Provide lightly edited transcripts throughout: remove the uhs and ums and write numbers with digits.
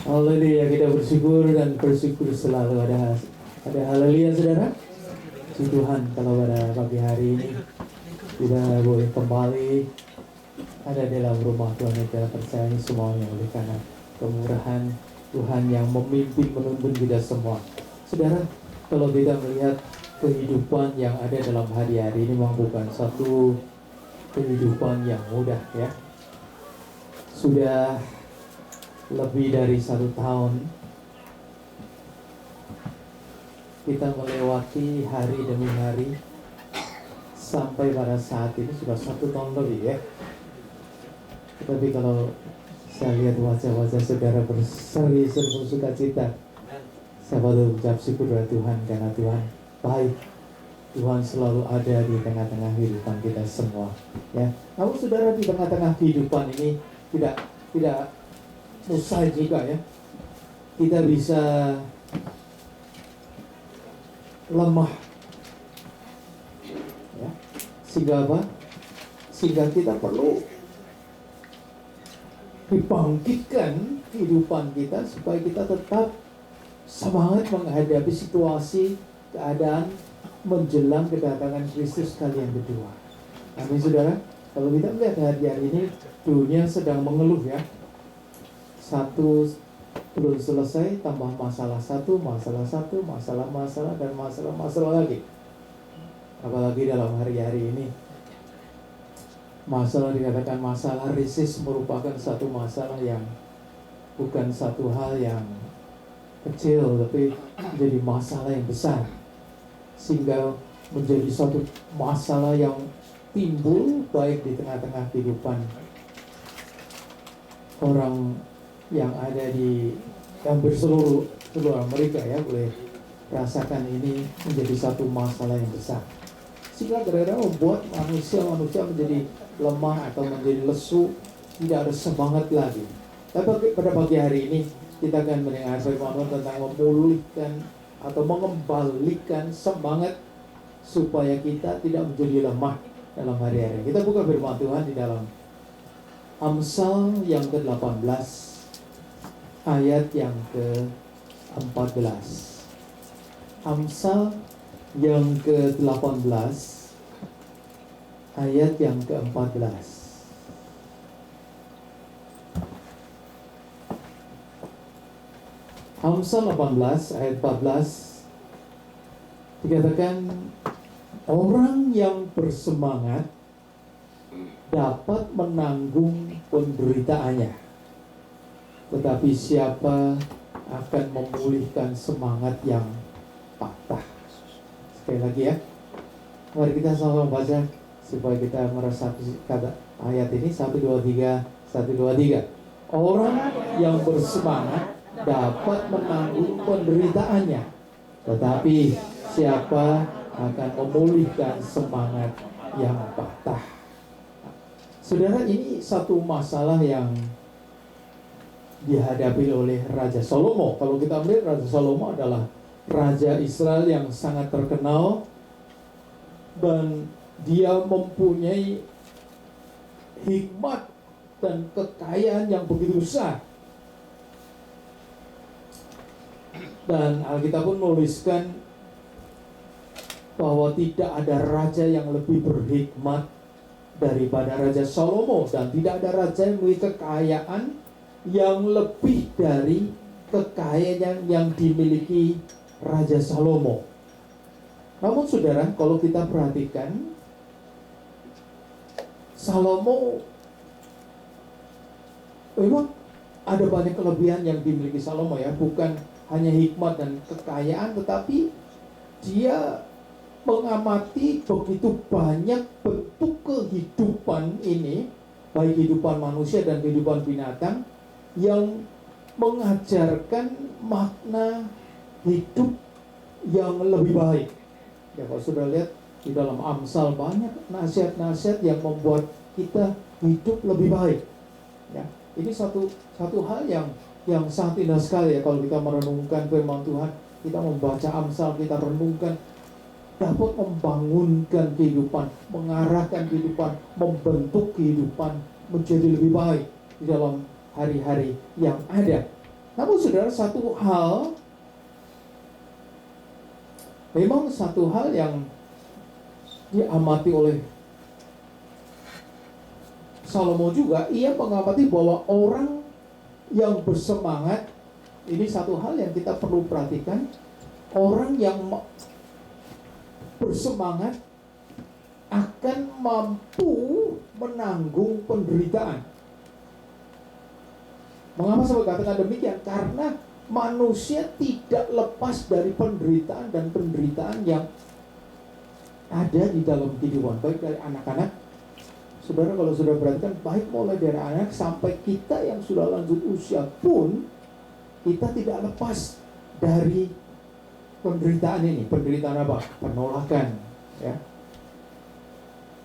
Haleluya, kita bersyukur dan bersyukur selalu ada haleluya saudara. Puji Tuhan kalau pada pagi hari ini kita boleh kembali ada dalam rumah Tuhan. Kita percaya ini semuanya oleh karena kemurahan Tuhan yang memimpin menuntun kita semua. Saudara, kalau kita melihat kehidupan yang ada dalam hari-hari ini memang bukan satu kehidupan yang mudah ya. Sudah lebih dari 1 tahun kita melewati hari demi hari sampai pada saat ini sudah 1 tahun lebih ya. Tetapi kalau saya lihat wajah-wajah saudara berseri-seri bersuka cita, saya patut ucap syukur kepada Tuhan karena Tuhan baik. Tuhan selalu ada di tengah-tengah kehidupan kita semua ya. Namun saudara, di tengah-tengah kehidupan ini tidak usai juga ya, kita bisa lemah ya. Sehingga apa? Sehingga kita perlu dibangkitkan kehidupan kita supaya kita tetap semangat menghadapi situasi keadaan menjelang kedatangan Kristus kali yang kedua. Amin saudara. Kalau kita melihat hari-hari ini dunia sedang mengeluh ya. Satu belum selesai, tambah masalah satu, masalah dan masalah lagi. Apalagi dalam hari-hari ini, masalah dikatakan masalah krisis merupakan satu masalah yang bukan satu hal yang kecil, tapi menjadi masalah yang besar. Sehingga menjadi satu masalah yang timbul baik di tengah-tengah kehidupan orang yang ada di hampir seluruh Amerika ya, boleh rasakan ini menjadi satu masalah yang besar. Sehingga kadang-kadang membuat manusia menjadi lemah atau menjadi lesu, tidak ada semangat lagi. Tapi pada pagi hari ini kita akan mendengar firman tentang memulihkan atau mengembalikan semangat supaya kita tidak menjadi lemah dalam hari-hari. Kita buka firman Tuhan di dalam Amsal yang ke-18 ayat yang ke-14. Amsal yang ke-18 ayat yang ke-14. Amsal 18 ayat 14 dikatakan, orang yang bersemangat dapat menanggung penderitaannya, tetapi siapa akan memulihkan semangat yang patah. Sekali lagi ya, mari kita sama-sama baca supaya kita meresapi kata ayat ini. 1, 2, 3. 1, 2, 3. Orang yang bersemangat dapat menanggung penderitaannya, tetapi siapa akan memulihkan semangat yang patah. Saudara, ini satu masalah yang dihadapi oleh Raja Salomo. Kalau kita melihat Raja Salomo adalah Raja Israel yang sangat terkenal, dan dia mempunyai hikmat dan kekayaan yang begitu besar. Dan Alkitab pun menuliskan bahwa tidak ada raja yang lebih berhikmat daripada Raja Salomo, dan tidak ada raja yang memiliki kekayaan yang lebih dari kekayaan yang dimiliki Raja Salomo. Namun saudara, kalau kita perhatikan, Salomo memang ada banyak kelebihan yang dimiliki Salomo ya, bukan hanya hikmat dan kekayaan, tetapi dia mengamati begitu banyak bentuk kehidupan ini, baik kehidupan manusia dan kehidupan binatang, yang mengajarkan makna hidup yang lebih baik. Ya, kalau sudah lihat di dalam Amsal banyak nasihat-nasihat yang membuat kita hidup lebih baik. Ya, ini satu hal yang sangat indah sekali ya, kalau kita merenungkan firman Tuhan, kita membaca Amsal, kita renungkan, dapat membangunkan kehidupan, mengarahkan kehidupan, membentuk kehidupan menjadi lebih baik di dalam hari-hari yang ada. Namun saudara, memang satu hal yang diamati oleh Salomo juga, ia mengamati bahwa orang yang bersemangat, ini satu hal yang kita perlu perhatikan, orang yang bersemangat akan mampu menanggung penderitaan. Mengapa saya katakan demikian? Karena manusia tidak lepas dari penderitaan dan penderitaan yang ada di dalam kehidupan, baik dari anak-anak. Saudara, kalau sudah perhatikan, baik mulai dari anak sampai kita yang sudah lanjut usia pun, kita tidak lepas dari penderitaan ini. Penderitaan apa? Penolakan, ya.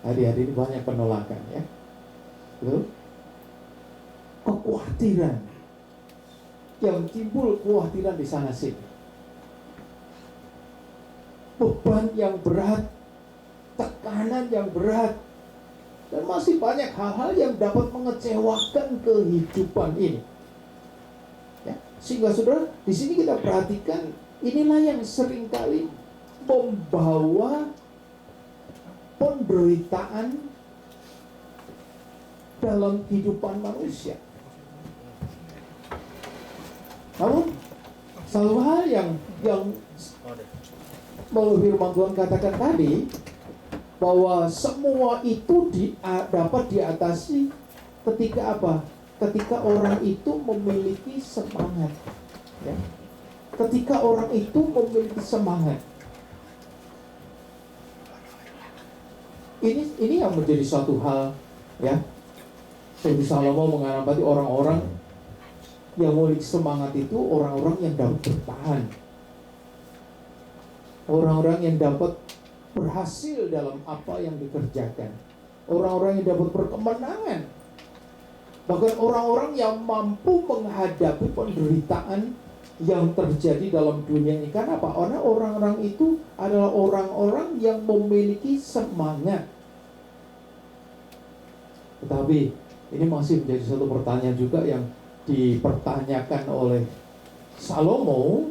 Hari-hari ini banyak penolakan, ya. Betul? Kekhawatiran yang timbul, kekhawatiran di sana sini, beban yang berat, tekanan yang berat, dan masih banyak hal-hal yang dapat mengecewakan kehidupan ini. Ya, sehingga saudara, di sini kita perhatikan, inilah yang seringkali membawa penderitaan dalam kehidupan manusia. Namun satu hal yang melalui firman Tuhan katakan tadi, bahwa semua itu dapat diatasi ketika apa? Ketika orang itu memiliki semangat, ya. Ketika orang itu memiliki semangat. Ini yang menjadi suatu hal, ya. Jadi Salomo mengamati orang-orang yang memiliki semangat itu, orang-orang yang dapat bertahan, orang-orang yang dapat berhasil dalam apa yang dikerjakan, orang-orang yang dapat berkemenangan, bahkan orang-orang yang mampu menghadapi penderitaan yang terjadi dalam dunia ini. Karena apa? Karena orang-orang itu adalah orang-orang yang memiliki semangat. Tetapi ini masih menjadi satu pertanyaan juga yang dipertanyakan oleh Salomo.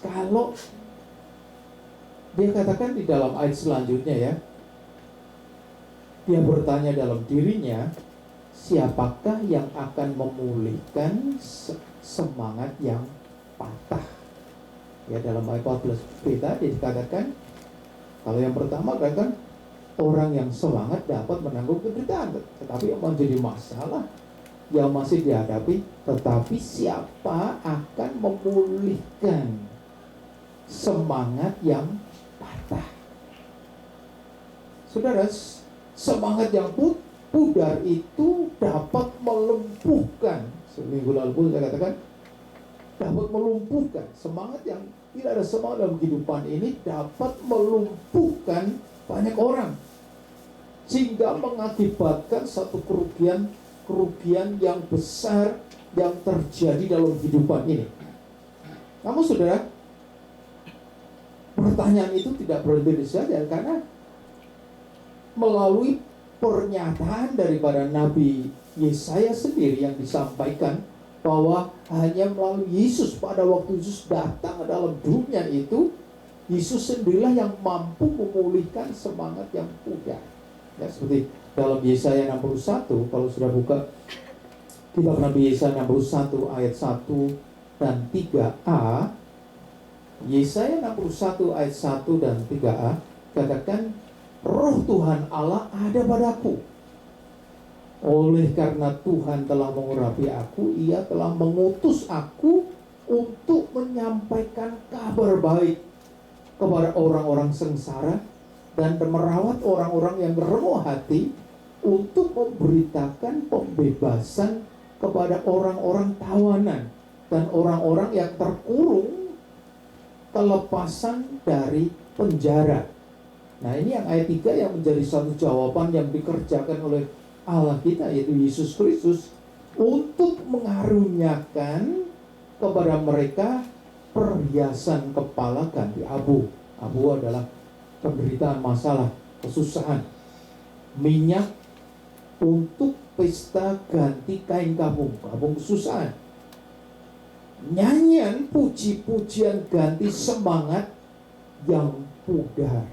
Kalau dia katakan di dalam ayat selanjutnya, ya, dia bertanya dalam dirinya, siapakah yang akan memulihkan semangat yang patah? Ya, dalam ayat 14b tadi dikatakan, kalau yang pertama katakan orang yang semangat dapat menanggung penderitaan, tetapi yang menjadi masalah yang masih dihadapi, tetapi siapa akan memulihkan semangat yang patah? Saudara, semangat yang pudar itu dapat melumpuhkan. Seminggu lalu pun saya katakan, dapat melumpuhkan. Semangat yang tidak ada semangat dalam kehidupan ini dapat melumpuhkan banyak orang, sehingga mengakibatkan satu kerugian yang besar yang terjadi dalam kehidupan ini. Namun saudara, pertanyaan itu tidak berhenti saja, karena melalui pernyataan daripada Nabi Yesaya sendiri yang disampaikan, bahwa hanya melalui Yesus, pada waktu Yesus datang dalam dunia itu, Yesus sendirilah yang mampu memulihkan semangat yang pudar. Ya, seperti dalam Yesaya 61, kalau sudah buka kitab Nabi Yesaya 61 ayat 1 dan 3a, Yesaya 61 ayat 1 dan 3a katakan, Roh Tuhan Allah ada padaku, oleh karena Tuhan telah mengurapi aku, Ia telah mengutus aku untuk menyampaikan kabar baik kepada orang-orang sengsara dan merawat orang-orang yang remuk hati, untuk memberitakan pembebasan kepada orang-orang tawanan dan orang-orang yang terkurung, kelepasan dari penjara. Nah, ini yang ayat 3 yang menjadi satu jawaban yang dikerjakan oleh Allah kita, yaitu Yesus Kristus, untuk mengaruniakan kepada mereka perhiasan kepala ganti abu. Abu adalah penderitaan, masalah, kesusahan. Minyak untuk pesta ganti kain kabung, kabung kesusahan. nyanyian puji-pujian ganti semangat yang pudar.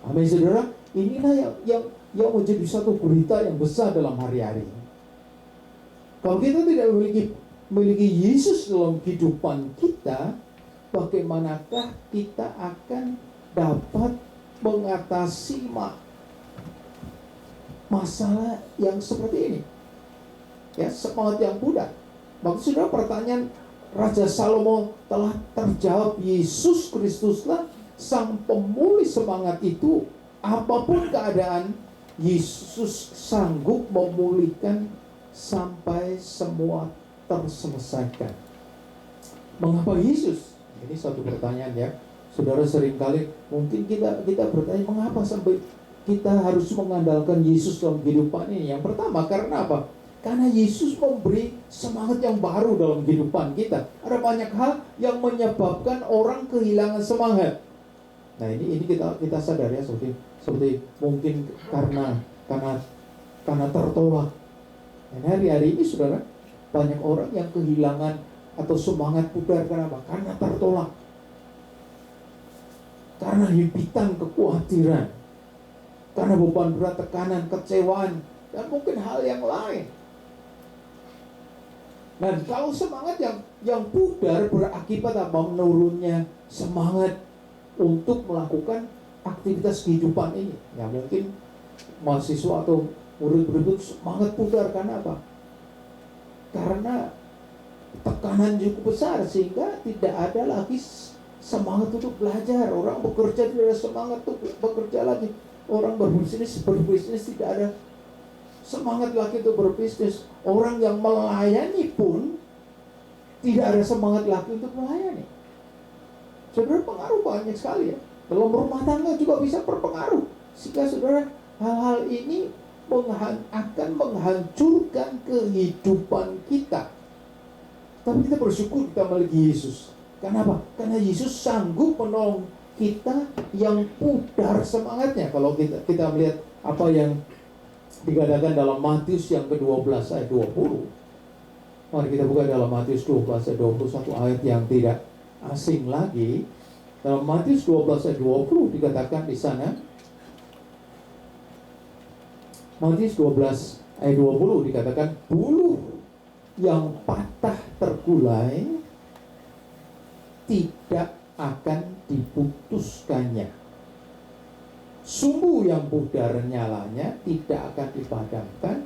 Amin saudara. Inilah yang menjadi satu berita yang besar dalam hari-hari ini. Kalau kita tidak memiliki Yesus dalam kehidupan kita, bagaimanakah kita akan dapat mengatasi masalah yang seperti ini? Ya, semangat yang pudar. Maksud saudara, pertanyaan Raja Salomo telah terjawab. Yesus Kristuslah sang pemulih semangat itu. Apapun keadaan, Yesus sanggup memulihkan sampai semua terselesaikan. Mengapa Yesus? Ini satu pertanyaan ya. Saudara, seringkali mungkin kita bertanya, mengapa sampai kita harus mengandalkan Yesus dalam kehidupan ini? Yang pertama, karena apa? Karena Yesus memberi semangat yang baru dalam kehidupan kita. Ada banyak hal yang menyebabkan orang kehilangan semangat. Nah, ini kita sadar ya, seperti mungkin karena tertolak. Dan hari-hari ini saudara, banyak orang yang kehilangan atau semangat pudar. Kenapa? Karena tertolak, karena himpitan kekhawatiran, karena beban berat, tekanan, kecewaan, dan mungkin hal yang lain. Dan kalau semangat yang pudar berakibat apa? Menurunnya semangat untuk melakukan aktivitas kehidupan ini. Ya, mungkin mahasiswa atau murid-murid semangat pudar karena apa? Karena tekanan cukup besar sehingga tidak ada lagi semangat untuk belajar. Orang bekerja tidak ada semangat untuk bekerja lagi. Orang berbisnis tidak ada semangat lagi untuk berbisnis. Orang yang melayani pun tidak ada semangat lagi untuk melayani. Saudara, pengaruh banyak sekali ya. Dalam rumah tangga juga bisa berpengaruh. Sehingga saudara, hal-hal ini akan menghancurkan kehidupan kita. Tapi kita bersyukur kita memiliki Yesus. Kenapa? Karena Yesus sanggup menolong kita yang pudar semangatnya. Kalau kita melihat apa yang dikatakan dalam Matius yang ke-12 ayat 20. Mari kita buka dalam Matius 12 ayat 21, ayat yang tidak asing lagi. Dalam Matius 12 ayat 20 dikatakan di sana, Matius 12 ayat 20 dikatakan, buluh yang patah terkulai tidak akan diputuskannya, sumbu yang pudar nyalanya tidak akan dipadamkan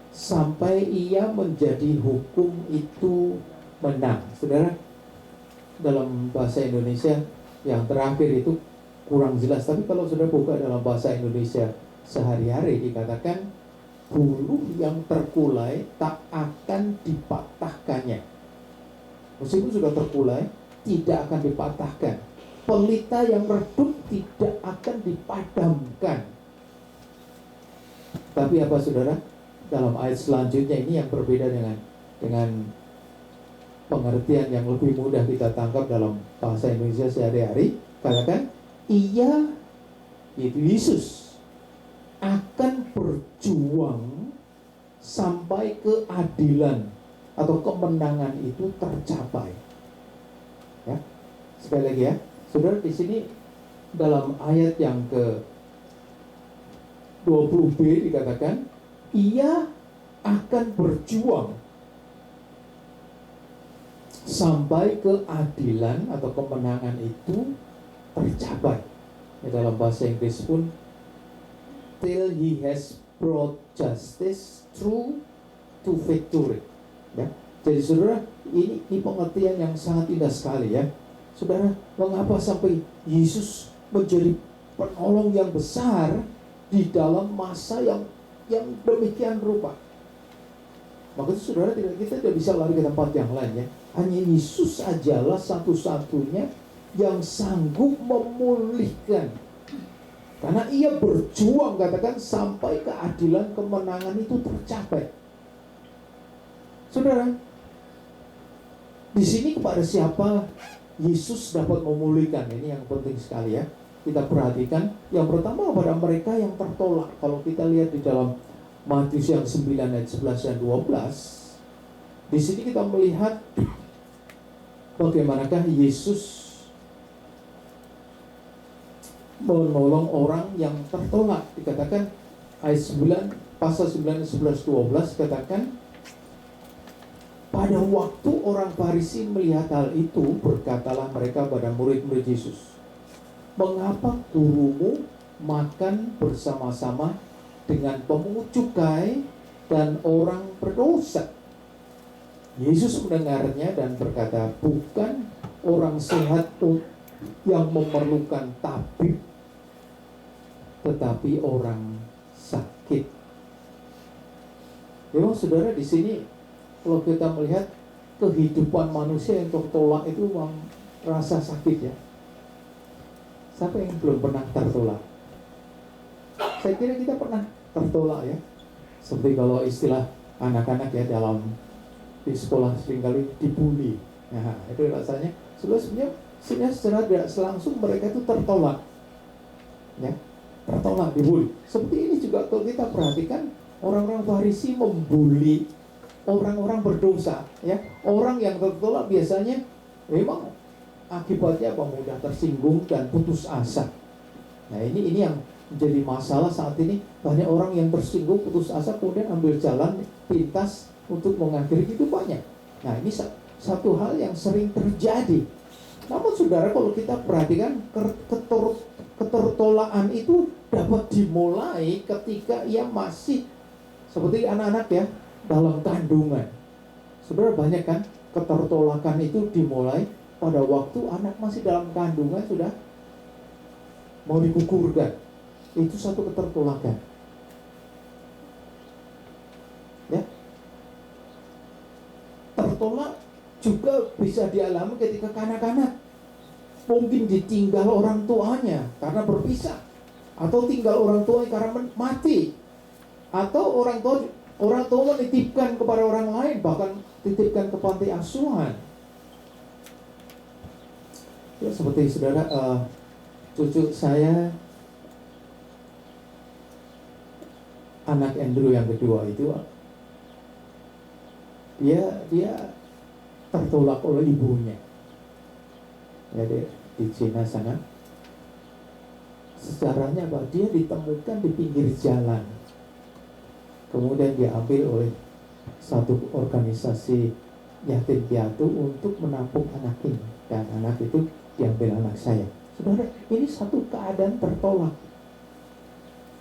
sampai ia menjadi hukum itu menang. Saudara, dalam bahasa Indonesia yang terakhir itu kurang jelas, tapi kalau sudah buka dalam bahasa Indonesia sehari-hari dikatakan buluh yang terkulai tak akan dipatahkannya. Meskipun sudah terkulai, tidak akan dipatahkan. Pelita yang redup tidak akan dipadamkan. Tapi apa saudara? Dalam ayat selanjutnya ini yang berbeda dengan pengertian yang lebih mudah kita tangkap dalam bahasa Indonesia sehari-hari. Katakan, ia, yaitu Yesus, akan berjuang sampai keadilan atau kemenangan itu tercapai. Ya, sekali lagi ya, saudara, di sini dalam ayat yang ke 20b dikatakan, ia akan berjuang sampai keadilan atau kemenangan itu tercapai. Ya, dalam bahasa Inggris pun, till he has brought justice through to victory. Ya, jadi saudara, ini pengertian yang sangat indah sekali ya. Saudara, mengapa sampai Yesus menjadi penolong yang besar di dalam masa yang demikian rupa? Maka itu saudara, kita tidak bisa lari ke tempat yang lain ya. Hanya Yesus sajalah satu-satunya yang sanggup memulihkan. Karena ia berjuang, katakan, sampai keadilan kemenangan itu tercapai. Saudara, di sini kepada siapa Yesus dapat memulihkan? Ini yang penting sekali ya. Kita perhatikan, yang pertama kepada mereka yang tertolak. Kalau kita lihat di dalam Matius yang 9 ayat 11 dan 12, di sini kita melihat bagaimanakah Yesus menolong orang yang tertolak. Dikatakan ayat 9, pasal 9, 11, 12 katakan, pada waktu orang Farisi melihat hal itu, berkatalah mereka pada murid-murid Yesus, mengapa gurumu makan bersama-sama dengan pemungut cukai dan orang berdosa? Yesus mendengarnya dan berkata, bukan orang sehat yang memerlukan tabib, tetapi orang sakit. Memang saudara, di sini kalau kita melihat kehidupan manusia yang tertolak itu memang rasa sakit ya. Siapa yang belum pernah tertolak? Saya kira kita pernah tertolak ya. Seperti kalau istilah anak-anak ya, dalam di sekolah seringkali dibully. Nah, itu rasanya sebenarnya secara tidak langsung mereka itu tertolak. Ya, tertolak, dibully. Seperti ini juga kalau kita perhatikan, orang-orang Farisi membuli orang-orang berdosa, ya. Orang yang tertolak biasanya memang akibatnya apa? Mudah tersinggung dan putus asa. Nah, ini yang menjadi masalah saat ini. Banyak orang yang tersinggung, putus asa, kemudian ambil jalan pintas untuk mengakhiri hidupannya. Nah, ini satu hal yang sering terjadi. Namun saudara, kalau kita perhatikan, ketertolaan itu dapat dimulai ketika ia masih seperti anak-anak ya, dalam kandungan. Saudara, banyak kan ketertolakan itu dimulai pada waktu anak masih dalam kandungan, sudah mau digugurkan. Itu satu ketertolakan. Ya. Tertolak juga bisa dialami ketika kanak-kanak mungkin ditinggal orang tuanya karena berpisah, atau tinggal orang tuanya karena mati, atau orang tua menitipkan kepada orang lain, bahkan titipkan ke panti asuhan. Ya, seperti saudara, cucu saya, anak Andrew yang kedua itu, dia tertolak oleh ibunya. Ya, di Cina sana. Sejarahnya apa? Dia ditemukan di pinggir jalan. Kemudian diambil oleh satu organisasi yatim piatu untuk menampung anak ini. Dan anak itu diambil anak saya. Saudara, ini satu keadaan tertolak.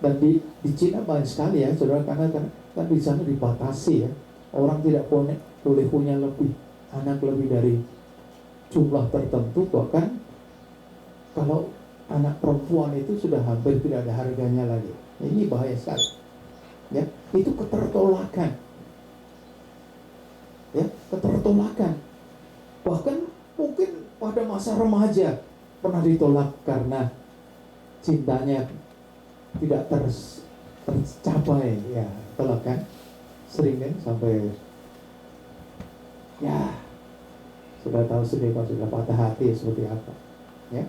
Dan di Cina banyak sekali ya, saudara, karena kan di sana dibatasi ya. Orang tidak boleh punya anak lebih dari jumlah tertentu. Bahkan kalau anak perempuan itu sudah hampir tidak ada harganya lagi. Ini bahaya sekali. Ya, itu ketertolakan. Ya, ketertolakan. Bahkan mungkin pada masa remaja pernah ditolak karena cintanya tidak tercapai. Ya, tolak kan? Sering kan sampai ya sudah tahu sendiri kalau sudah patah hati seperti apa. Ya.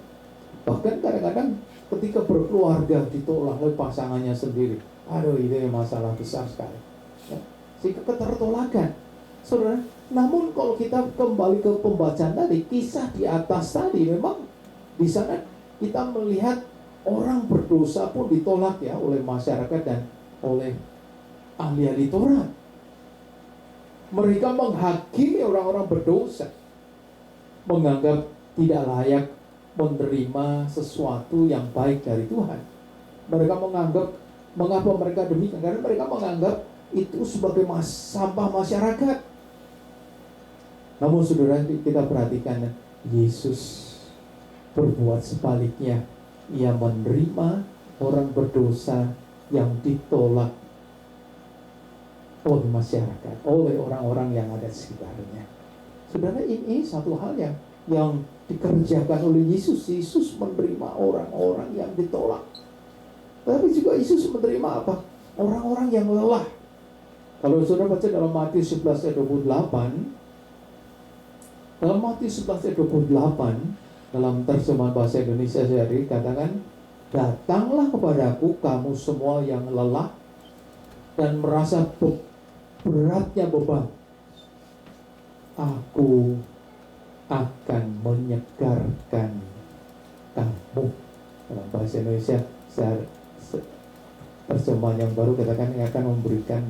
Bahkan kadang-kadang ketika berkeluarga ditolak oleh pasangannya sendiri. Aduh, ini masalah besar sekali. Ya. Sehingga ketertolakan. Saudara, namun kalau kita kembali ke pembacaan tadi, kisah di atas tadi, memang di sana kita melihat orang berdosa pun ditolak ya oleh masyarakat dan oleh ahli-ahli Taurat. Mereka menghakimi orang-orang berdosa, menganggap tidak layak menerima sesuatu yang baik dari Tuhan. Mereka menganggap, mengapa mereka demikian? Karena mereka menganggap itu sebagai sampah masyarakat. Namun saudara, kita perhatikan, Yesus berbuat sebaliknya. Ia menerima orang berdosa yang ditolak oleh masyarakat, oleh orang-orang yang ada di sekitarnya. Saudara, ini satu hal yang dikerjakan oleh Yesus. Yesus menerima orang-orang yang ditolak. Tapi juga Yesus menerima apa? Orang-orang yang lelah. Kalau saudara baca dalam Matius 11 ayat 28, dalam Matius 11 ayat 28, dalam terjemahan bahasa Indonesia sehari, katakan, datanglah kepadaku kamu semua yang lelah dan merasa beratnya beban. Aku akan menyegarkan kamu. Dalam bahasa Indonesia, terjemahan yang baru katakan yang akan memberikan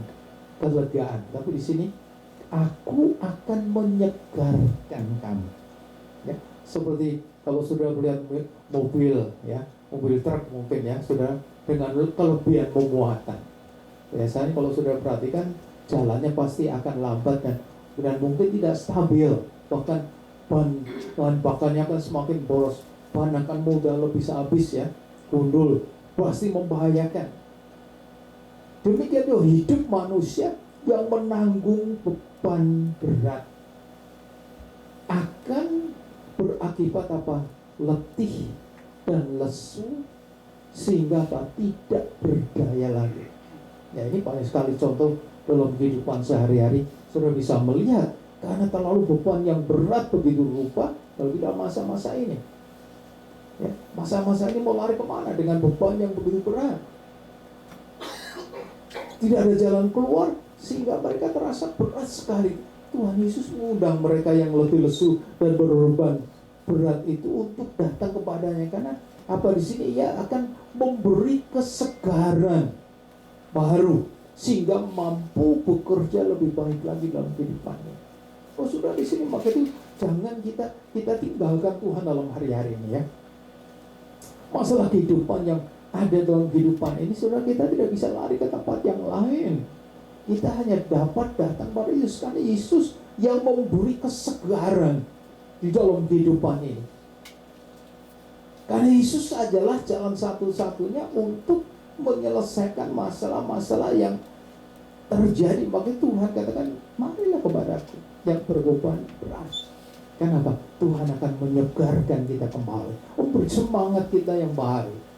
kelegaan. Tapi di sini, aku akan menyegarkan kamu. Ya, seperti kalau sudah melihat mobil, ya, mobil truk mungkin ya, sudah dengan kelebihan memuatan. Biasanya kalau sudah perhatikan, jalannya pasti akan lambat dan mungkin tidak stabil. Bahkan bahan bakarnya akan semakin boros, bahan akan mudah lebih habis ya, gundul, pasti membahayakan. Demikian juga hidup manusia yang menanggung beban berat akan berakibat apa? Letih dan lesu, sehingga tidak berdaya lagi. Ya, ini banyak sekali contoh dalam kehidupan sehari-hari. Saudara bisa melihat karena terlalu beban yang berat begitu rupa kalau tidak masa-masa ini. Ya, masa-masa ini mau lari kemana dengan beban yang begitu berat? Tidak ada jalan keluar sehingga mereka terasa berat sekali. Tuhan Yesus mengundang mereka yang letih lesu dan berbeban berat itu untuk datang kepadanya, karena apa di sini ia akan memberi kesegaran baru sehingga mampu bekerja lebih baik lagi dalam kehidupannya. Oh sudah di sini, maka itu jangan kita tinggalkan Tuhan dalam hari-hari ini ya. Masalah kehidupan yang ada dalam kehidupan ini, saudara, kita tidak bisa lari ke tempat yang lain. Kita hanya dapat datang pada Yesus, karena Yesus yang memberi kesegaran di dalam kehidupan ini. Karena Yesus adalah jalan satu-satunya untuk menyelesaikan masalah-masalah yang terjadi. Maka Tuhan katakan, marilah kepadaku yang berbeban berat. Kenapa? Tuhan akan menyegarkan kita kembali, memberi semangat kita yang baru.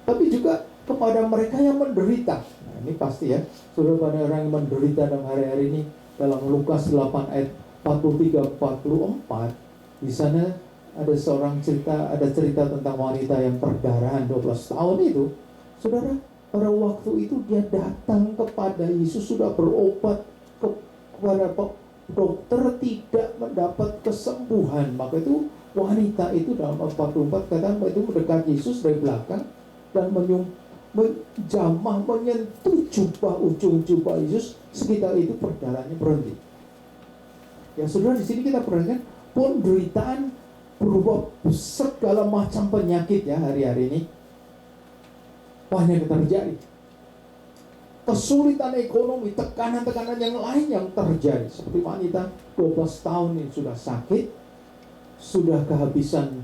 Tapi juga kepada mereka yang menderita. Nah, ini pasti ya, saudara, pada orang yang menderita dalam hari-hari ini, dalam Lukas 8 ayat 43-44, di sana ada cerita tentang wanita yang perdarahan 12 tahun itu. Saudara, pada waktu itu dia datang kepada Yesus, sudah berobat kepada dokter, tidak mendapat kesembuhan. Maka itu wanita itu dalam 44 kata itu mendekat Yesus dari belakang dan menjamah, menyentuh ujung jubah Yesus. Sekitar itu perdarahannya berhenti. Ya saudara, di sini kita perhatikan penderitaan berubah segala macam penyakit ya hari-hari ini banyak terjadi. Kesulitan ekonomi, tekanan-tekanan yang lain yang terjadi. Seperti wanita 12 tahun ini sudah sakit, sudah kehabisan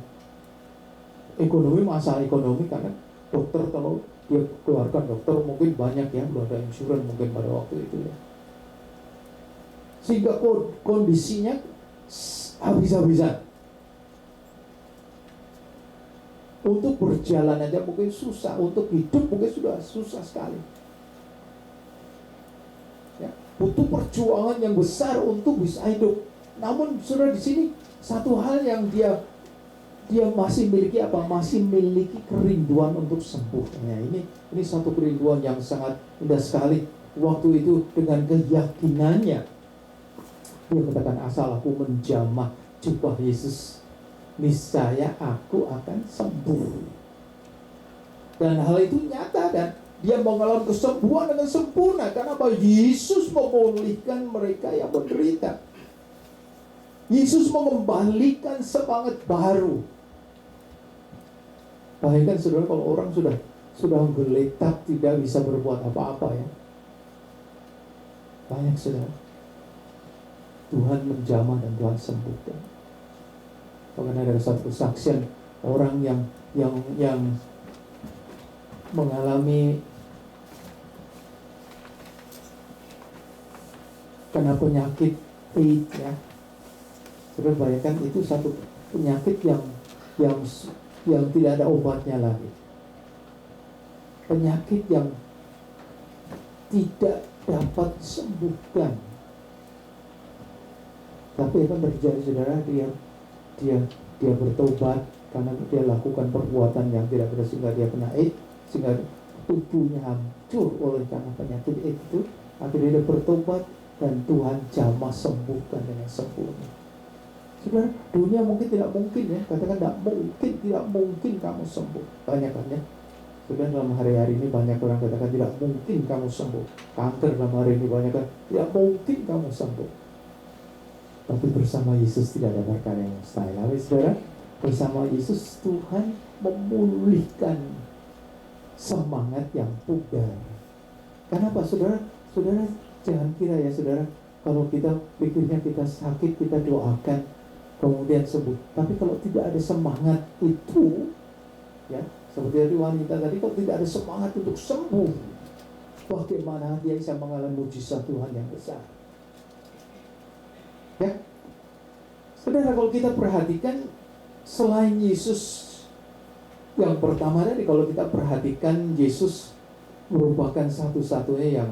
ekonomi, masalah ekonomi, karena dokter, kalau dia keluarkan dokter mungkin banyak ya, belum ada insurans mungkin pada waktu itu ya. Sehingga kondisinya habis-habisan. Untuk berjalan aja mungkin susah, untuk hidup mungkin sudah susah sekali. Ya, butuh perjuangan yang besar untuk bisa hidup. Namun sudah di sini satu hal yang dia masih miliki apa? Masih miliki kerinduan untuk sembuh. Ya, ini satu kerinduan yang sangat indah sekali. Waktu itu dengan keyakinannya dia katakan, asal aku menjamah jubah Yesus, niscaya aku akan sembuh. Dan hal itu nyata, dan dia mengalami kesembuhan dengan sempurna. Karena apa? Yesus memulihkan mereka yang menderita. Yesus mengembalikan semangat baru. Bayangkan saudara, kalau orang sudah menggeletak, tidak bisa berbuat apa-apa ya. Banyak saudara, Tuhan menjamah dan Tuhan sembuhkan. Bahkan ada satu kesaksian orang yang mengalami kena penyakit AIDS ya. Saudara bayangkan, itu satu penyakit yang tidak ada obatnya lagi. Penyakit yang tidak dapat disembuhkan. Tapi apa terjadi saudara? Dia bertobat karena dia lakukan perbuatan yang tidak benar, sehingga dia kena AIDS, sehingga tubuhnya hancur oleh karena penyakit itu. Akhirnya dia bertobat dan Tuhan jamah sembuhkan dengan sempurna. Saudara, dunia mungkin tidak mungkin ya, katakan tidak mungkin kamu sembuh. Banyak kan ya. Saudara, dalam hari-hari ini banyak orang katakan tidak mungkin kamu sembuh. Kanker dalam hari ini banyak kan, tidak mungkin kamu sembuh. Tapi bersama Yesus tidak ada perkara yang mustahil. Tapi saudara, bersama Yesus Tuhan memulihkan semangat yang pudar. Kenapa saudara? Saudara jangan kira ya saudara, kalau kita pikirnya kita sakit, kita doakan kemudian sembuh. Tapi kalau tidak ada semangat itu, ya seperti tadi wanita tadi, kalau tidak ada semangat untuk sembuh, bagaimana dia bisa mengalami mujizat Tuhan yang besar? Ya, saudara, kalau kita perhatikan selain Yesus yang pertama tadi, kalau kita perhatikan Yesus merupakan satu-satunya yang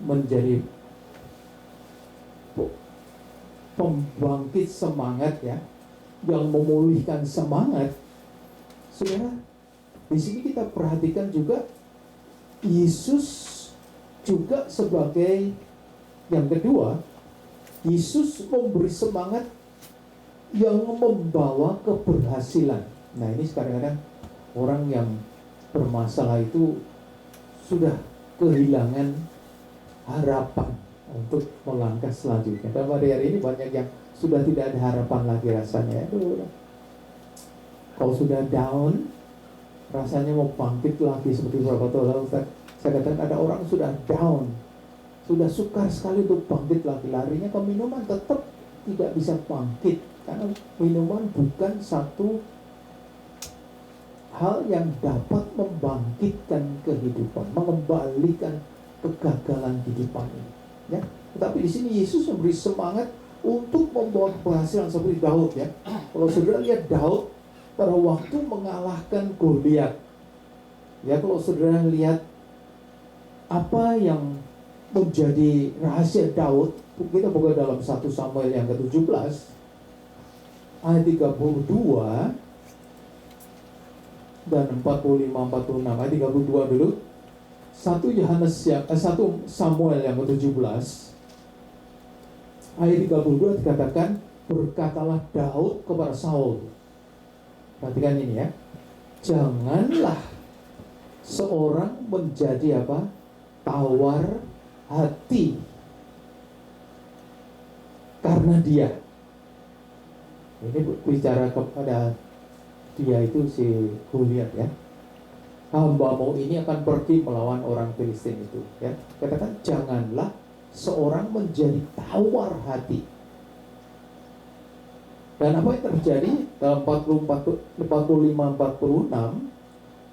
menjadi pembangkit semangat ya, yang memulihkan semangat. Saudara, di sini kita perhatikan juga Yesus juga sebagai yang kedua, Yesus memberi semangat yang membawa keberhasilan. Nah ini kadang-kadang orang yang bermasalah itu sudah kehilangan harapan untuk melangkah selanjutnya. Dan pada hari ini banyak yang sudah tidak ada harapan lagi rasanya. Kalau sudah down, rasanya mau bangkit lagi. Seperti beberapa tahun lalu saya katakan ada orang sudah down, sudah sukar sekali untuk bangkit lagi. Larinya ke minuman, tetap tidak bisa bangkit. Karena minuman bukan satu hal yang dapat membangkitkan kehidupan, mengembalikan kegagalan kehidupan ini. Ya, tetapi di sini Yesus memberi semangat untuk membawa keberhasilan seperti Daud ya. Kalau saudara lihat Daud pada waktu mengalahkan Goliat, ya kalau saudara lihat apa yang menjadi rahasia Daud, kita buka dalam 1 Samuel yang ke-17 ayat 32 dan 45-46. Ayat 32 dulu. 1 Samuel yang ke-17 ayat 32 dikatakan, berkatalah Daud kepada Saul. Perhatikan ini ya. Janganlah seorang menjadi apa? Tawar hati karena dia. Ini bicara kepada dia itu si Goliat ya. Hambamu ini akan pergi melawan orang Filistin itu ya. Katakan janganlah seorang menjadi tawar hati. Dan apa yang terjadi dalam 45-46,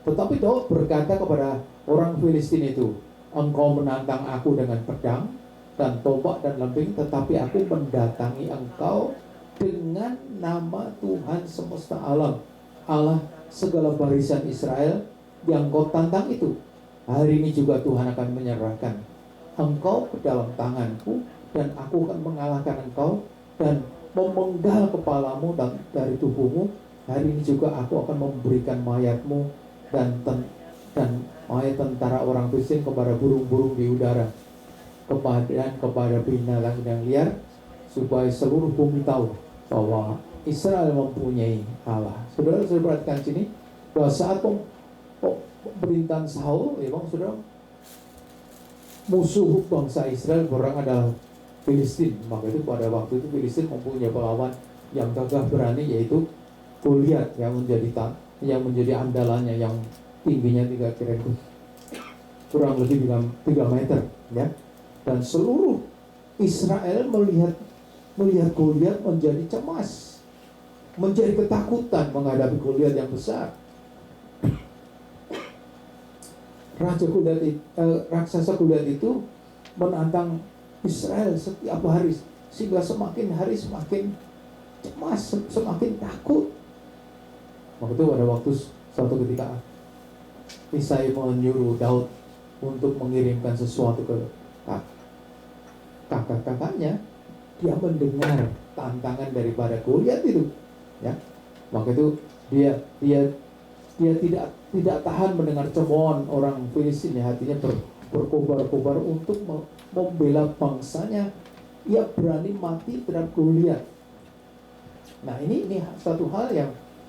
tetapi Daud berkata kepada orang Filistin itu, engkau menantang aku dengan pedang dan tombak dan lembing, tetapi aku mendatangi engkau dengan nama Tuhan semesta alam, Allah segala barisan Israel yang kau tantang itu. Hari ini juga Tuhan akan menyerahkan engkau ke dalam tanganku, dan aku akan mengalahkan engkau dan memenggal kepalamu dari tubuhmu. Hari ini juga aku akan memberikan mayatmu dan mayat tentara orang Filistin kepada burung-burung di udara, kepada binatang yang liar, supaya seluruh bumi tahu bahwa Israel mempunyai Allah. Saudara perhatikan sini bahwa saat pemerintahan Saul, ya bang, saudara, musuh bangsa Israel berang adalah Filistin. Maka itu pada waktu itu Filistin mempunyai pelawan yang gagah berani, yaitu Goliat yang menjadi andalannya, yang tingginya kurang lebih 3 meter ya. Dan seluruh Israel melihat Goliat menjadi cemas, menjadi ketakutan menghadapi Goliat yang besar. Raksasa Goliat itu menantang Israel setiap hari, sehingga semakin hari semakin cemas, semakin takut. Waktu itu pada waktu suatu ketika Isai menyuruh Daud untuk mengirimkan sesuatu ke kakak-kakaknya. Dia mendengar tantangan daripada Goliat itu, ya. Maka itu dia tidak tahan mendengar cemoohan orang Filistin, ya. Hatinya berkobar-kobar untuk membela bangsanya. Ia berani mati terhadap Goliat. Nah ini satu hal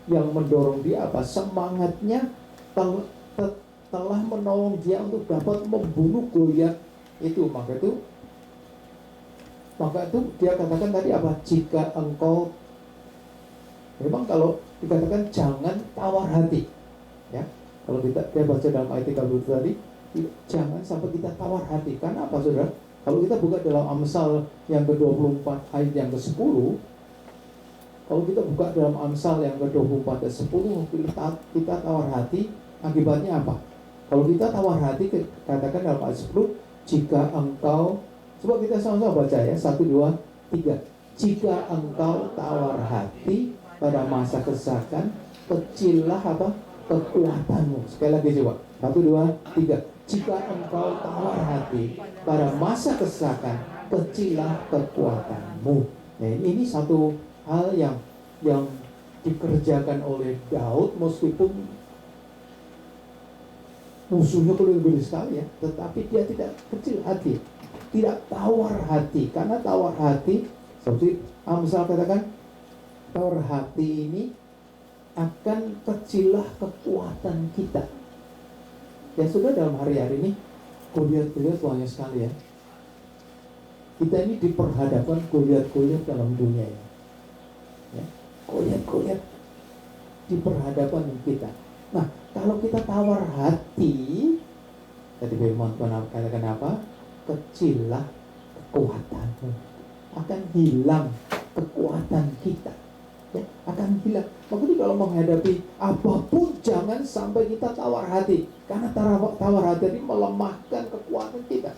yang mendorong dia apa? Semangatnya telah menolong dia untuk dapat membunuh Goliat itu. Maka itu dia katakan tadi apa? Jika engkau, memang kalau dikatakan jangan tawar hati, ya. Kalau dia baca dalam ayat 32 tadi, jangan sampai kita tawar hati. Karena apa, saudara? Kalau kita buka dalam Amsal yang ke-24 ayat yang ke-10, kalau kita buka dalam Amsal yang ke-24 ayat 10, kita tawar hati, akibatnya apa? Kalau kita tawar hati, katakan dalam ayat 10, jika engkau, coba kita sama-sama baca ya, 1, 2, 3. Jika engkau tawar hati pada masa kesesakan, kecillah apa? Kekuatanmu. Sekali lagi coba, 1, 2, 3. Jika engkau tawar hati pada masa kesesakan, kecillah kekuatanmu. Nah, ini satu hal yang dikerjakan oleh Daud, meskipun musuhnya lebih sekali ya, tetapi dia tidak kecil hati, tidak tawar hati. Karena tawar hati, seperti Amsal katakan, tawar hati ini akan kecillah kekuatan kita. Ya sudah, dalam hari-hari ini Goliat banyak sekali ya. Kita ini diperhadapkan Goliat dalam dunia ini. Ya, Goliat diperhadapkan kita. Nah, kalau kita tawar hati, tadi firman Tuhan katakan apa? Kecillah kekuatanmu. Akan hilang kekuatan kita. Ya, akan hilang. Makanya kalau menghadapi apapun, jangan sampai kita tawar hati. Karena tawar hati ini melemahkan kekuatan kita.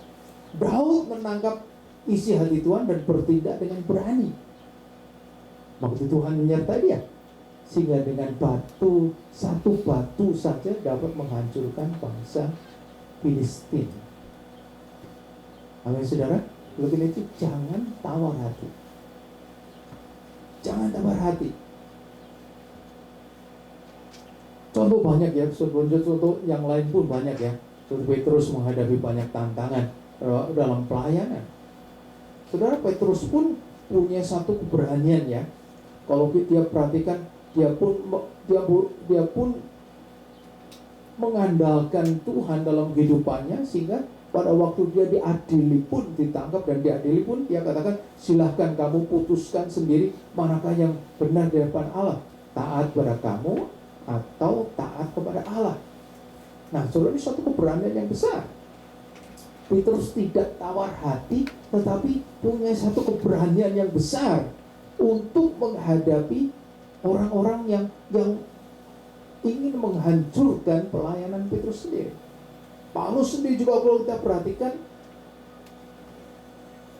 Daud menangkap isi hati Tuhan dan bertindak dengan berani. Maksud Tuhan menyertai dia, sehingga dengan satu batu saja dapat menghancurkan bangsa Filistin. Amin, saudara. Oleh itu jangan tawar hati. Jangan tawar hati. Contoh banyak ya, contoh yang lain pun banyak ya. Petrus menghadapi banyak tantangan dalam pelayanan. Saudara, Petrus pun punya satu keberanian ya. Kalau dia perhatikan, dia pun mengandalkan Tuhan dalam kehidupannya, sehingga pada waktu dia diadili pun, ditangkap dan diadili pun, dia katakan, silahkan kamu putuskan sendiri manakah yang benar di hadapan Allah, taat kepada kamu atau taat kepada Allah. Nah, saudara, ini suatu keberanian yang besar. Petrus tidak tawar hati, tetapi punya satu keberanian yang besar untuk menghadapi orang-orang yang ingin menghancurkan pelayanan Petrus sendiri. Paulus sendiri juga, kalau kita perhatikan,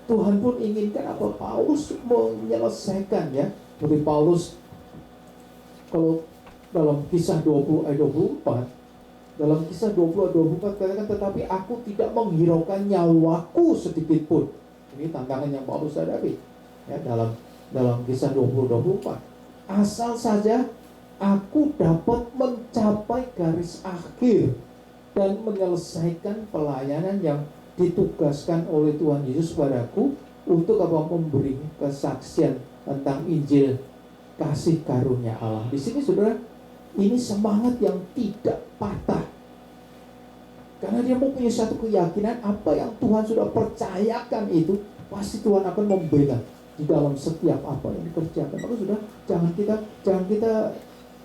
Tuhan pun inginkan apa? Paulus menyelesaikan ya. Seperti Paulus, kalau dalam kisah 20 ayat 24, dalam kisah 20 ayat 24 katakan, tetapi aku tidak menghiraukan nyawaku sedikit pun. Ini tantangan yang Paulus hadapi ya, dalam kisah 20-24. Asal saja aku dapat mencapai garis akhir dan menyelesaikan pelayanan yang ditugaskan oleh Tuhan Yesus padaku untuk apa? Memberi kesaksian tentang Injil kasih karunia Allah. Di sini, saudara, ini semangat yang tidak patah. Karena dia mempunyai satu keyakinan, apa yang Tuhan sudah percayakan itu pasti Tuhan akan membela di dalam setiap apa yang dikerjakan. Maka sudah, jangan kita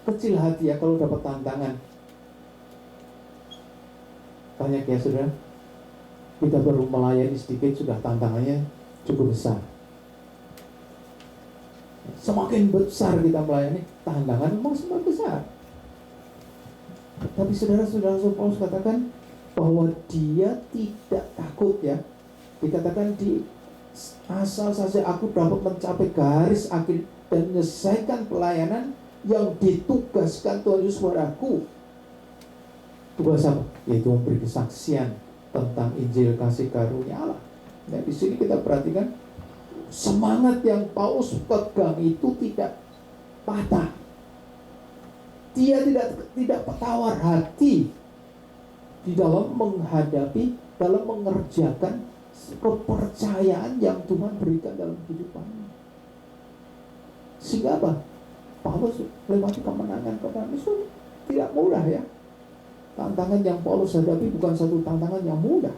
kecil hati ya kalau dapat tantangan. Banyak ya, saudara, kita baru melayani sedikit sudah tantangannya cukup besar. Semakin besar kita melayani, tantangan memang semakin besar. Tapi saudara-saudara, Paulus katakan bahwa dia tidak takut ya. Dikatakan asal saja aku dapat mencapai garis akhir dan menyelesaikan pelayanan yang ditugaskan Tuhan Yesus padaku. Tugas apa? Yaitu memberi kesaksian tentang Injil kasih karunia Allah. Nah, di sini kita perhatikan semangat yang Paulus pegang itu tidak patah. Dia tidak tawar hati di dalam menghadapi, dalam mengerjakan kepercayaan yang Tuhan berikan dalam kehidupannya. Sehingga apa? Paulus lewati kemenangan itu tidak mudah ya. Tantangan yang Paulus hadapi bukan satu tantangan yang mudah.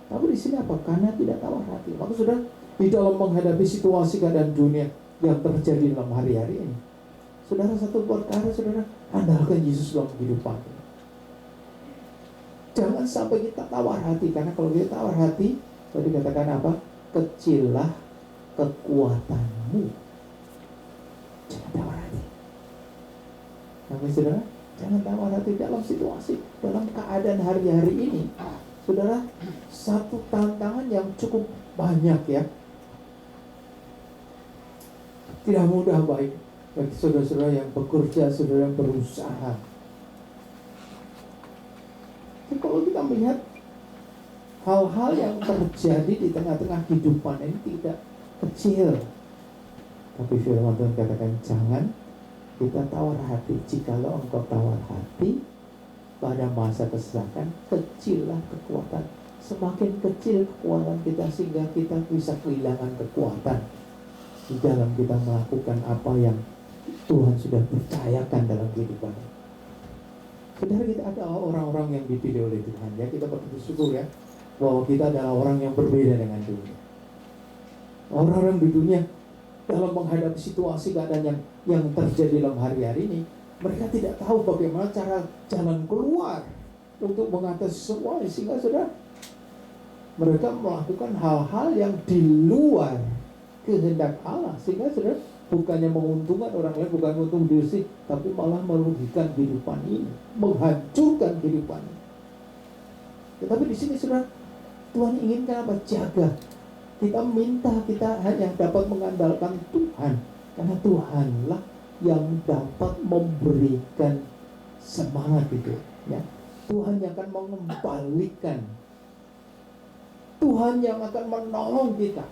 Tapi di sini apa? Karena tidak tawar hati. Maka saudara, di dalam menghadapi situasi keadaan dunia yang terjadi dalam hari-hari ini, saudara, satu perkara, saudara, andalkan Yesus dalam kehidupan. Jangan sampai kita tawar hati. Karena kalau kita tawar hati, tadi katakan apa? Kecillah kekuatanmu. Jangan tawar hati. Tapi saudara, jangan tawar hati dalam situasi, dalam keadaan hari-hari ini. Saudara, satu tantangan yang cukup banyak ya. Tidak mudah baik bagi saudara-saudara yang bekerja, saudara yang berusaha. Jadi kalau kita melihat hal-hal yang terjadi di tengah-tengah kehidupan ini tidak kecil. Tapi firman Tuhan katakan, jangan kita tawar hati. Jikalau engkau tawar hati pada masa kesesakan, kecillah kekuatan. Semakin kecil kekuatan kita, sehingga kita bisa kehilangan kekuatan di dalam kita melakukan apa yang Tuhan sudah percayakan dalam kehidupan. Saudara, kita adalah orang-orang yang dipilih oleh Tuhan ya. Kita bersyukur ya, bahwa kita adalah orang yang berbeda dengan dunia. Orang-orang di dunia dalam menghadapi situasi keadaan yang terjadi dalam hari-hari ini, mereka tidak tahu bagaimana cara jalan keluar untuk mengatasi semua. Sehingga saudara, mereka melakukan hal-hal yang di luar kehendak Allah. Sehingga saudara, bukannya menguntungkan orang lain, bukan untung diri, tapi malah merugikan kehidupan ini, menghancurkan kehidupan ini. Tetapi di sini saudara, Tuhan inginkan apa? Jaga. Kita minta, kita hanya dapat mengandalkan Tuhan, karena Tuhanlah yang dapat memberikan semangat itu ya. Tuhan yang akan mengembalikan, Tuhan yang akan menolong kita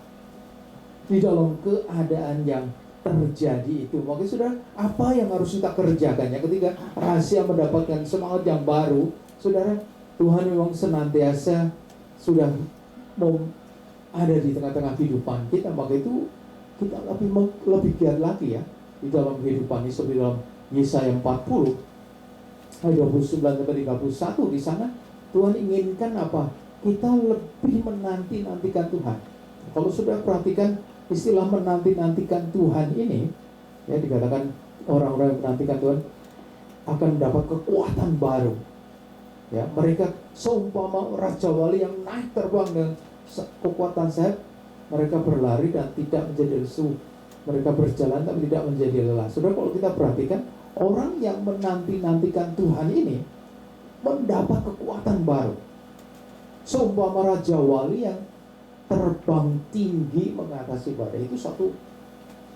di dalam keadaan yang terjadi itu. Maka sudah, apa yang harus kita kerjakan ya, ketika rahasia mendapatkan semangat yang baru, saudara, Tuhan memang senantiasa sudah ada di tengah-tengah kehidupan kita. Maka itu kita lebih giat lagi ya di dalam kehidupan ini. Seperti dalam Yesaya 40 ayat 29 sampai 31, di sana Tuhan inginkan apa? Kita lebih menanti-nantikan Tuhan. Kalau sudah perhatikan istilah menanti-nantikan Tuhan ini ya, dikatakan orang-orang yang menantikan Tuhan akan mendapat kekuatan baru ya. Mereka seumpama raja wali yang naik terbang dengan kekuatan sayap. Mereka berlari dan tidak menjadi lesu, mereka berjalan tapi tidak menjadi lelah. Saudara, kalau kita perhatikan, orang yang menanti-nantikan Tuhan ini mendapat kekuatan baru, seumpama raja wali yang terbang tinggi mengatasi badai. Itu satu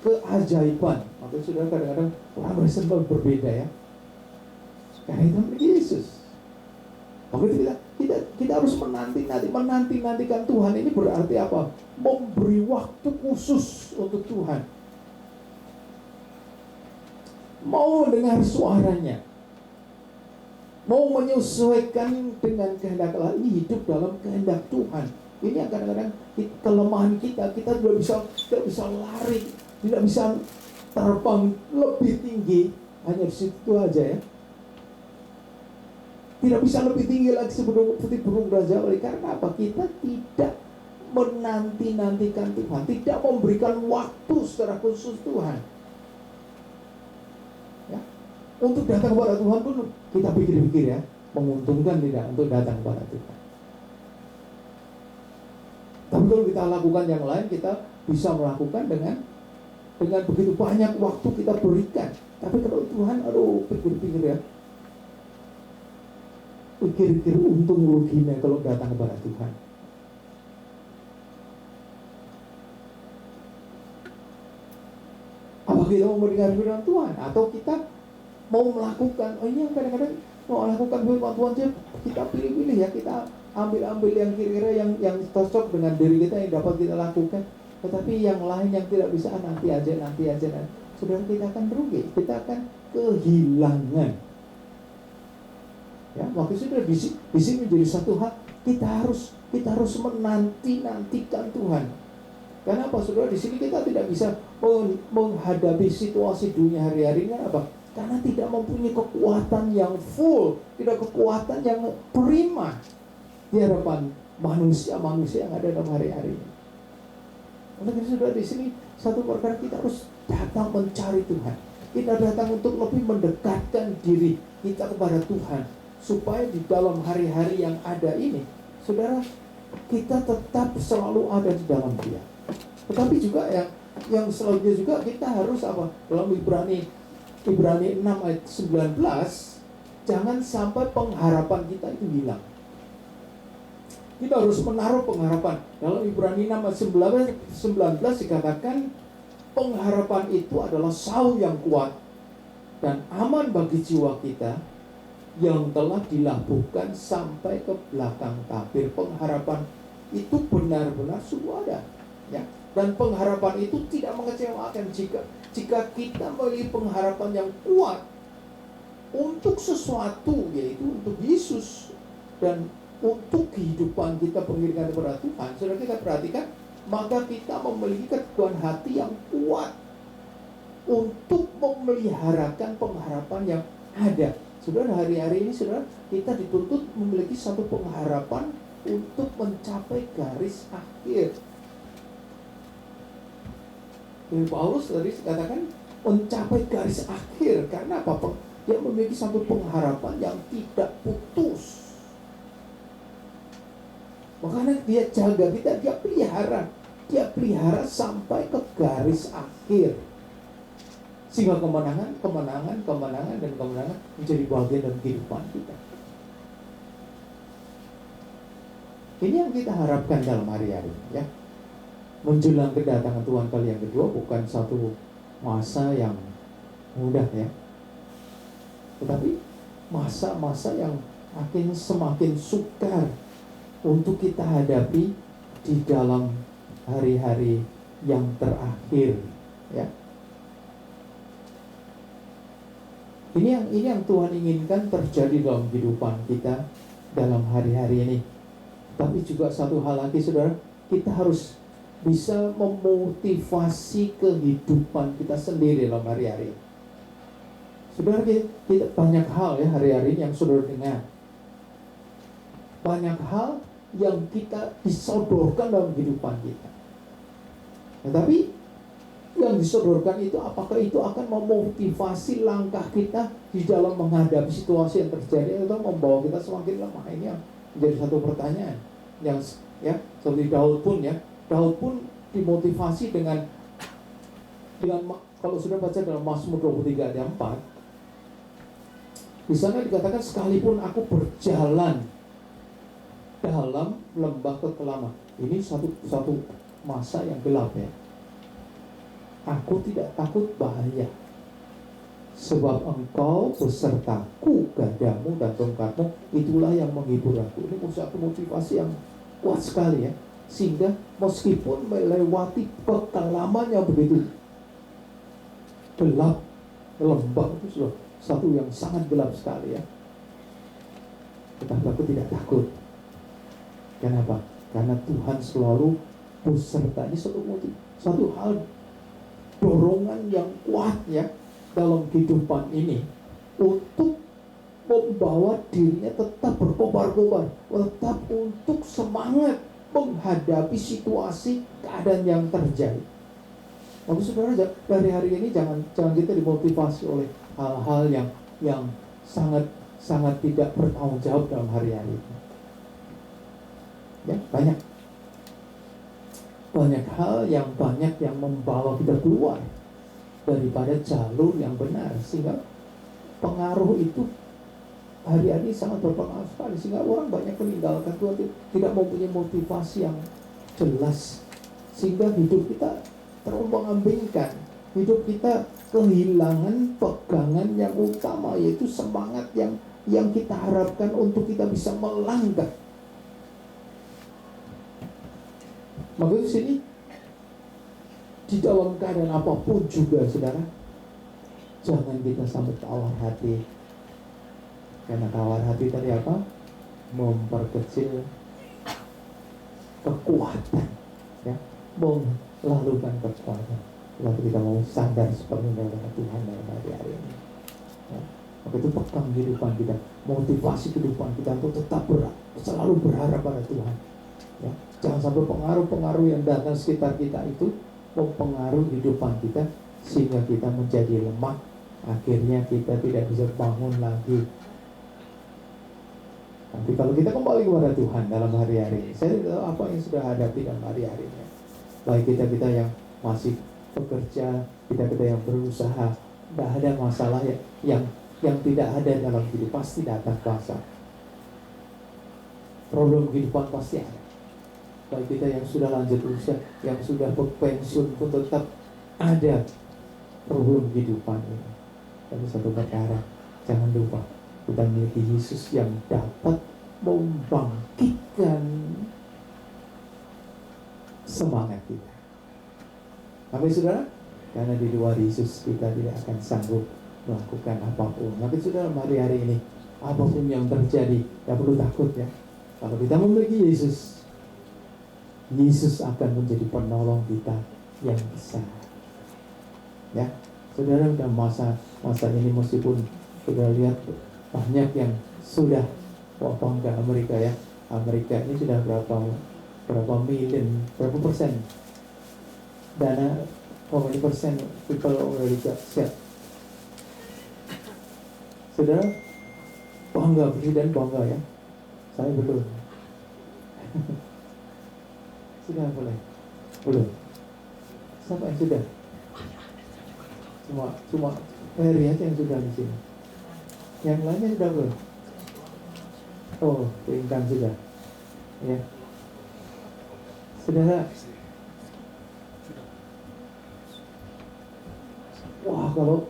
keajaiban. Makanya saudara, kadang-kadang orang Kristen berbeda ya, karena itu Yesus. Maka kita harus menanti-nantikan Tuhan. Ini berarti apa? Memberi waktu khusus untuk Tuhan, mau mendengar suaranya, mau menyesuaikan dengan kehendak Allah, hidup dalam kehendak Tuhan. Ini yang kadang-kadang kelemahan kita tidak bisa lari, tidak bisa terbang lebih tinggi, hanya di situ aja ya. Tidak bisa lebih tinggi lagi seperti burung raja wali. Karena apa? Kita tidak menanti-nantikan Tuhan, tidak memberikan waktu secara khusus Tuhan ya. Untuk datang kepada Tuhan pun kita pikir-pikir ya, menguntungkan tidak untuk datang kepada Tuhan. Tapi kalau kita lakukan yang lain, kita bisa melakukan dengan begitu banyak waktu kita berikan. Tapi kalau Tuhan, pikir-pikir ya, pikir-pikir untung ruginya kalau datang kepada Tuhan. Apa kita mau mendengar firman Tuhan, atau kita mau melakukan? Ini yang kadang-kadang mau melakukan firman Tuhan, kita pilih-pilih ya, kita ambil yang kira-kira yang cocok dengan diri kita, yang dapat kita lakukan. Tetapi yang lain yang tidak bisa, nanti aja. Saudara, kita akan rugi, kita akan kehilangan. Ya, waktu sudah di sini menjadi satu hal, kita harus menanti-nantikan Tuhan. Karena apa, saudara? Di sini kita tidak bisa menghadapi situasi dunia hari-hari. Kenapa? Karena tidak mempunyai kekuatan yang full, tidak kekuatan yang prima di hadapan manusia-manusia yang ada dalam hari-hari ini. Oleh karena saudara, di sini satu perkara, kita harus datang mencari Tuhan. Kita datang untuk lebih mendekatkan diri kita kepada Tuhan, supaya di dalam hari-hari yang ada ini, saudara, kita tetap selalu ada di dalam Dia. Tetapi juga yang selanjutnya juga kita harus apa? Dalam Ibrani 6 ayat 19, jangan sampai pengharapan kita itu hilang. Kita harus menaruh pengharapan. Dalam Ibrani 6 ayat 19 dikatakan, pengharapan itu adalah sau yang kuat dan aman bagi jiwa kita yang telah dilabuhkan sampai ke belakang tabir. Pengharapan itu benar-benar sungguh ada, ya. Dan pengharapan itu tidak mengecewakan jika kita memiliki pengharapan yang kuat untuk sesuatu, yaitu untuk Yesus dan untuk kehidupan kita pengiringan kepada Tuhan. Saudara, kita perhatikan, maka kita memiliki keteguhan hati yang kuat untuk memeliharakan pengharapan yang ada. Saudara, hari-hari ini saudara, kita dituntut memiliki satu pengharapan untuk mencapai garis akhir. Paulus tadi katakan mencapai garis akhir. Karena apa? Dia memiliki satu pengharapan yang tidak putus. Makanya dia jaga kita, dia pelihara sampai ke garis akhir, sehingga kemenangan menjadi bagian dalam kehidupan kita. Ini yang kita harapkan dalam hari-hari, ya. Menjelang kedatangan Tuhan kali yang kedua bukan satu masa yang mudah, ya, tetapi masa-masa yang semakin sukar untuk kita hadapi di dalam hari-hari yang terakhir, ya. Ini yang Tuhan inginkan terjadi dalam kehidupan kita dalam hari-hari ini. Tapi juga satu hal lagi, saudara, kita harus bisa memotivasi kehidupan kita sendiri dalam hari-hari. Saudara, kita banyak hal, ya, hari-hari yang saudara dengar. Banyak hal yang kita disodorkan dalam kehidupan kita. Tetapi yang disodorkan itu, apakah itu akan memotivasi langkah kita di dalam menghadapi situasi yang terjadi, atau membawa kita semakin lemah? Ini yang menjadi satu pertanyaan. Yang, ya, seperti Daud pun, ya, Daud pun dimotivasi dengan kalau sudah baca dalam Mazmur 23 ayat 4, di sana dikatakan, sekalipun aku berjalan dalam lembah kekelaman. Ini satu masa yang gelap, ya. Aku tidak takut bahaya, sebab Engkau besertaku, gadamu dan tongkatmu itulah yang menghibur aku. Ini satu motivasi yang kuat sekali, ya. Sehingga meskipun melewati pengalaman yang begitu gelap, lembah itu sudah satu yang sangat gelap sekali, ya, tetapi aku tidak takut. Kenapa? Karena Tuhan selalu beserta. Ini satu hal dorongan yang kuat, ya, dalam kehidupan ini untuk membawa dirinya tetap berkobar-kobar, tetap untuk semangat menghadapi situasi keadaan yang terjadi. Tapi saudara, dari hari ini jangan kita dimotivasi oleh hal-hal yang sangat tidak bertanggung jawab dalam hari-hari ini. Ya, banyak hal yang membawa kita keluar daripada jalur yang benar, sehingga pengaruh itu hari-hari sangat berpengaruh sekali, sehingga orang banyak meninggalkan Tuhan, tidak mempunyai motivasi yang jelas, sehingga hidup kita terombang-ambingkan, hidup kita kehilangan pegangan yang utama, yaitu semangat yang kita harapkan untuk kita bisa melangkah. Maka di sini, di dalam keadaan apapun juga, saudara, jangan kita sampai tawar hati. Karena tawar hati tadi apa? Memperkecil kekuatan, ya, lalukan kekuatan. Lalu kita mau sadar sepenuhnya dengan Tuhan dalam hari ini. Ya. Maka itu pegang kehidupan kita, motivasi kehidupan kita untuk tetap selalu berharap pada Tuhan. Ya. Jangan sampai pengaruh-pengaruh yang datang sekitar kita itu mempengaruhi kehidupan kita sehingga kita menjadi lemah. Akhirnya kita tidak bisa bangun lagi. Tapi kalau kita kembali kepada Tuhan dalam hari-hari ini, saya tidak tahu apa yang sudah hadapi dalam hari-hari ini. Baik kita yang masih bekerja, kita yang berusaha, tidak ada masalah yang tidak ada dalam hidup, pasti datang masa. Problem kehidupan pasti ada. Baik kita yang sudah lanjut usia, yang sudah berpensiun pun tetap ada problem kehidupan ini. Tapi satu perkara, jangan lupa kita memiliki Yesus yang dapat membangkitkan semangat kita. Amin saudara? Karena di luar Yesus kita tidak akan sanggup melakukan apapun. Maka saudara, hari-hari ini apapun yang terjadi, tidak perlu takut ya. Kalau kita memiliki Yesus, Yesus akan menjadi penolong kita yang besar. Ya, saudara, dalam masa ini meskipun sudah lihat banyak yang sudah potong ke Amerika ya. Amerika ini sudah berapa million, berapa persen dana, how many percent people already got set. Saudara, bangga, presiden bangga ya. Saya belum. Sudah boleh? Belum. Siapa yang sudah? Cuma Heri aja yang sudah di sini. Yang lainnya sudah belum? Oh, Intan sudah. Ya. Saudara, wah kalau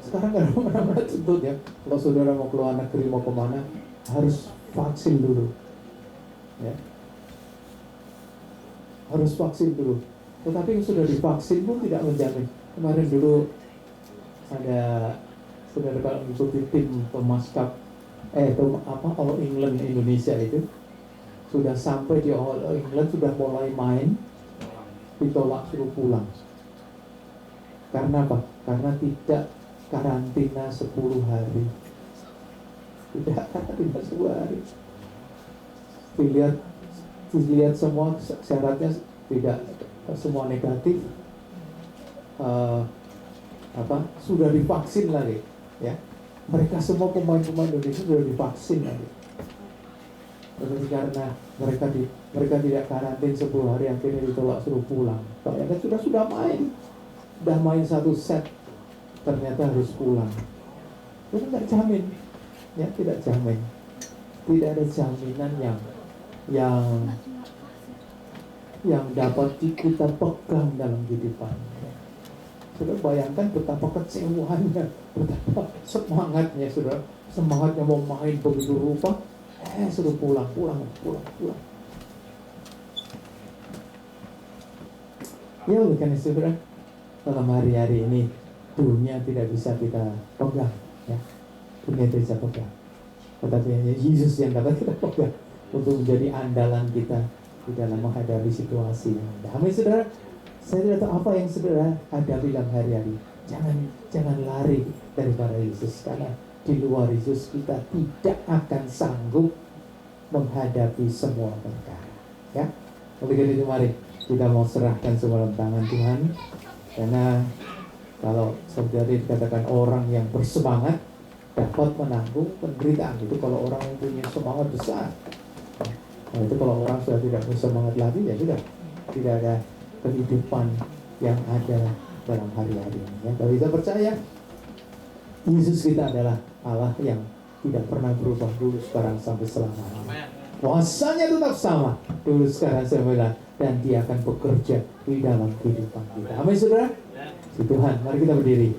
sekarang nggak ada mana-mana tuntut ya. Kalau saudara mau keluar negeri, mau kemana, harus vaksin dulu. Ya. Harus vaksin dulu. Tetapi yang sudah divaksin pun tidak menjamin. Kemarin dulu ada saudara kalau mengikuti tim pemaskap All England Indonesia itu sudah sampai di All England, sudah mulai main, ditolak suruh pulang. Karena apa? Karena tidak karantina 10 hari. Tidak karantina 10 hari. Dilihat semua syaratnya tidak semua negatif. Sudah divaksin lagi, ya. Mereka semua pemain-pemain Indonesia sudah divaksin lagi. Tetapi karena mereka tidak karantin 10 hari, akhirnya ditolak suruh pulang. Bayangkan sudah main satu set, ternyata harus pulang. Itu tidak jamin, ya, tidak jamin. Tidak ada jaminan yang dapat kita pegang dalam kehidupan. Sudah bayangkan betapa kecewaannya, betapa semangatnya, saudara. Semangatnya mau main begitu rupa, suruh pulang. Ya, oleh karena itu, saudara, dalam hari-hari ini dunia tidak bisa kita pegang, ya. Dunia tidak bisa pegang. Tetapi hanya Yesus yang dapat kita pegang untuk menjadi andalan kita di dalam menghadapi situasi yang ada. Amin, saudara. Saya tidak tahu apa yang saudara hadapi dalam hari-hari. Jangan lari daripada Yesus, karena di luar Yesus kita tidak akan sanggup menghadapi semua perkara. Ya, oleh karena itu mari kita mau serahkan semua dalam tangan Tuhan. Karena kalau saudara dikatakan orang yang bersemangat dapat menanggung penderitaan, itu kalau orang mempunyai semangat besar. Nah, itu kalau orang sudah tidak bersemangat lagi, ya sudah tidak ada kehidupan yang ada dalam hari-hari ini. Ya, kalau kita percaya Yesus kita adalah Allah yang tidak pernah berubah, dulu, sekarang, sampai selamanya. Kuasanya tetap sama, dulu, sekarang, sampai dan Dia akan bekerja di dalam kehidupan kita. Amin, saudara. Si Tuhan, mari kita berdiri.